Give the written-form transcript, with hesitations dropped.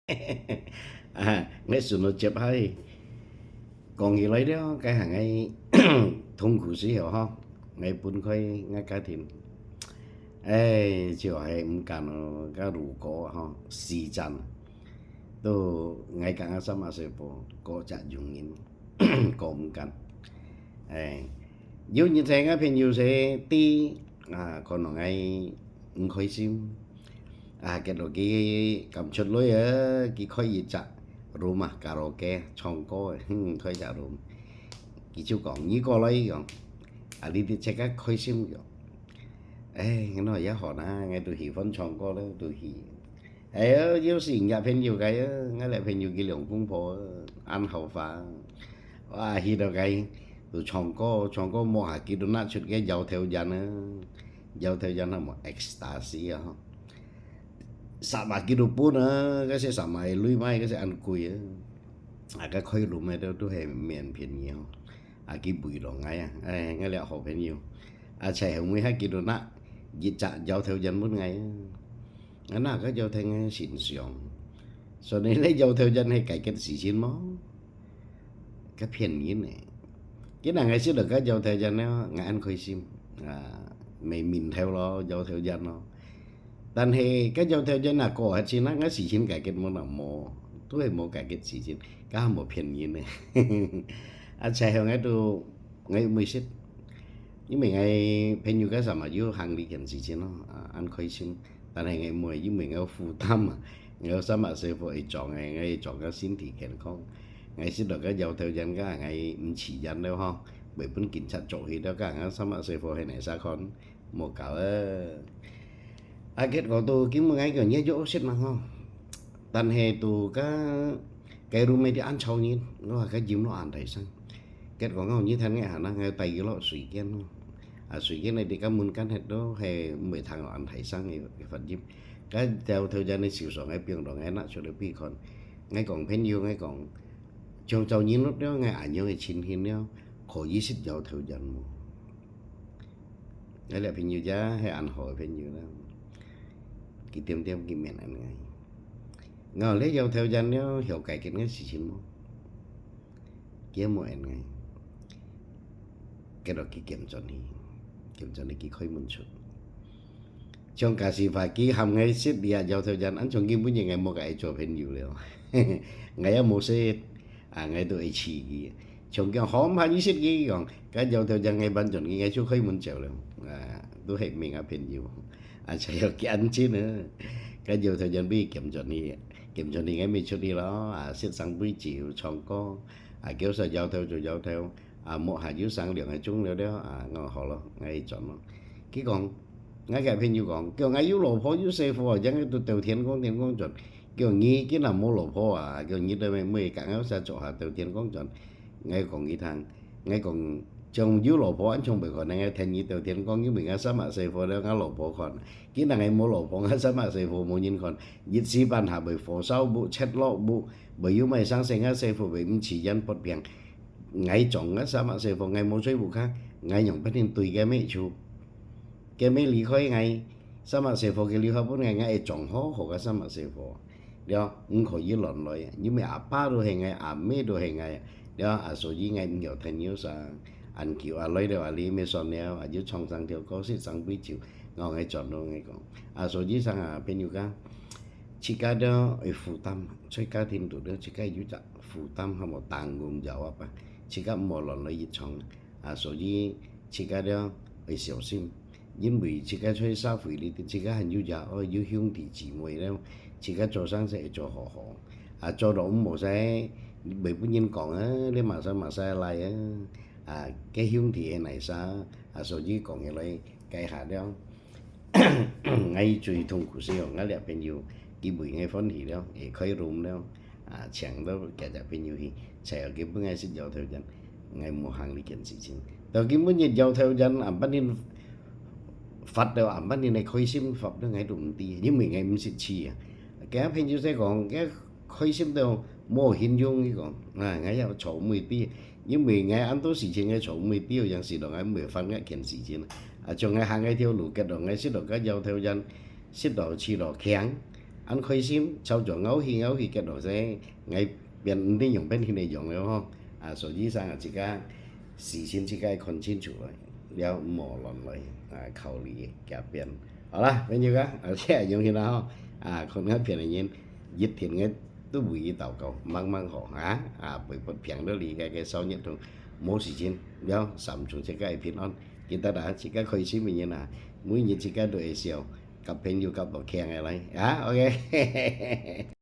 Ngay sự nó chụp hay còn gì lấy đó cái hàng ngay thông cụ sĩ hiểu không ngay bún khơi ngay cá thìn ê chiều hay muốn cản cái đủ có ha xì chăn tôi ngay cả sama sẽ có chả dùng in có muốn cản ê dù như thế ngay phiền dù sẽ ti còn nó ngay khơi sim cái đó cái cầm chốt lối ở cái khơi gì chả room karaoke chong có khơi chả room cái chú còn như có lấy còn đi đi check cái khơi sim rồi ê cái nói giá họ na ngay tôi hiểu vẫn chong có đó tôi hiểu ê yếu xin nhà phèn nhiều cái ngay lại phèn nhiều cái lượng cũng phổ ăn hậu phá hi đâu cái tôi chong có mua hạt cái đồ nát chút cái giàu theo dàn là một ecstasy á sama kidu pun kasi sama lui mai kasi an kui cái khơi lùm này đâu tôi hay miền phiền nhiều cái bụi đó ngay ngay là họ phiền nhiều chạy không mấy hai kidu nè dịch chạ giao theo dân một ngày cái nào cái giao theo ngay xịn sòng cho nên lấy giao theo dân hay cải cách xịn xịn món cái phiền như này cái nào ngày xưa được cái giao theo dân nó ngày ăn khơi sim mày mình theo nó giao theo dân nó但係跟住條真係過下先啦，我事先解決冇能冇，都係冇解決事先，家冇便宜呢。chạy hướng ấy tu ngay mới xích, nhưng mà ngay bên như cái sao mà yêu hàng đi kiện gì chứ nó ăn khơi xin,但係ngay mùi với mình ngay phụ tâm ngay sao mà sẽ phải chọn ngay chọn cái xin thì kiện không, ngay xin được cái giàu theo dân cái ngay chỉ dân đâu ha, bởi bên kiểm tra chỗ thì đó cả ngay sao mà sẽ phải này sao con một cả kết quả tôi kiếm một cái kiểu như chỗ xích mà không tàn hè tù cái room này đi ăn sâu nhìn nó là cái gì nó ăn thấy sang kết quả ngon như thế này hả nó ngay tay cái lọ sủi kiên sủi kiên này thì các môn cán hết đó hè 10 thằng nó ăn thấy sang cái phần chim cái theo thời gian này xỉu sọ ngay pieng đó ngay nãy cho được pi còn ngay còn phên yêu ngay còn trong châu nhìn nó đó ngay ảnh như chín hiền đó khỏi gì xích giàu thời gian mà đấy là phên yêu giá hay ăn hỏi phên yêu đó cái tiêm cái miệng này ngay ngờ lấy dâu theo dân nó hiểu cái ngay xì xì mô kia mọi ngay cái đó cái kiểm cho này cái khơi muốn chút trong cả sĩ phải cái hầm ngay xếp địa dâu theo dân anh trong kim bây giờ ngày một cái cho phên nhiều rồi ngày ở một xe ngày tôi chỉ trong cái hóm hay như xếp cái còn cái dâu theo dân ngày ban chuẩn ngày chỗ khơi muốn chèo rồi tôi hết mình ở phên nhiều chạy cái anh chứ nữa cái dâu theo dân bị kiểm cho này ngay mình cho đi đó xếp sang bưởi chịu chọn có kéo sao giao theo một hạt dưới sang liền hay chúng nữa đó ngon họ lo ngay chọn nó cái còn ngay cái phim như còn kiểu ngay dưới lỗ phố dưới xe phò chẳng cái tôi tiểu thiên con chọn kiểu nghĩ cái là mua lỗ phố kiểu như đây mới cả áo xa chỗ tiểu thiên con chọn ngay còn nghĩ thằng ngay còn trong dưới lỗ phố anh trong bị còn ngay thành như tiểu thiên con như mình ngay sát mà xe phò đó ngay lỗ phố còn cái là ngày mua lỗ phố ngay sát mà xe phò mua nhìn còn dịch sĩ ban hạ bởi phố sau bộ chết lỗ bộ bởi vì mày sang xe ngay xe phò về mình chỉ dân bật biển ngay chọn ngay sát mà xe phò ngay mua chơi bộ khác ngay nhộng bắt nên tùy cái mấy chú cái mấy lý khói ngay sát mà xe phò cái lý khói bốn ngày ngay chọn hồ cái sát mà xe phò đó không khỏi dưới lòn rồi nhưng mà ba đồ hình ngày mấy đồ hình ngày đó số gì ngày nhiều thành nhiều sa anh kiểu lấy đâu lý mấy son neo dưới trong sang theo có sự sang bí chịu ngon ngay chọn đồ ngay còn số gì sang bên nhiều cái chỉ cái đó ở phụ tâm chơi cái thêm tụi đó chỉ cái dưới chợ phụ tâm hay một tàng gồm giàu chỉ cái một lần lấy dưới trong số gì chỉ cái đó ở小心因為自己出去消費，你自己係要兄弟姊妹咧，自己做生意做好好，做到咁冇使，未本人講你馬上嚟cái兄弟係嚟啥，所以講嘅嚟計下了，ngay最痛苦時候，我哋朋友基本嘅歡喜了，也可以用了，搶到其實朋友去，才有基本嘅識有條人，ngay mua hàng đi kiện事情，到基本嘅有條人不nên Phật đều bắt đi này khơi sim Phật đó ngay đúng tí nhưng mình ngay mình sẽ chi cái phim như thế còn cái khơi sim đều mô hình dung cái còn ngay vào chỗ 10 tí nhưng mình ngay ăn tối sự情ngay chỗ 10 tí rồi sự đó ngay 10 phần ngay kiện sự情cho ngay hàng ngay theo lũ cái đó ngay xích đó cái giao theo dân xích đó chi đó khéng anh khơi sim sau chỗ ngấu hi cái đồ sẽ ngay bên đi dùng bên khi này dùng rồi không số gì sang chỉ cả事先只係看清楚嚟，了無論嚟考慮改變。好啦，跟住嘅，而且用起啦คน嘅片嚟nhìn dịch thiện嘅都會ý tạo cầu mang mang họ bởi bất phiền đó lý cái sau nhất trong mỗi sự chín béo sắm chúng sẽ cái phiền on kita đã chỉ cái khơi xí mình như là mũi nhìn chỉ cái đội siêu cặp bên yêu cặp bảo kèn này lại ok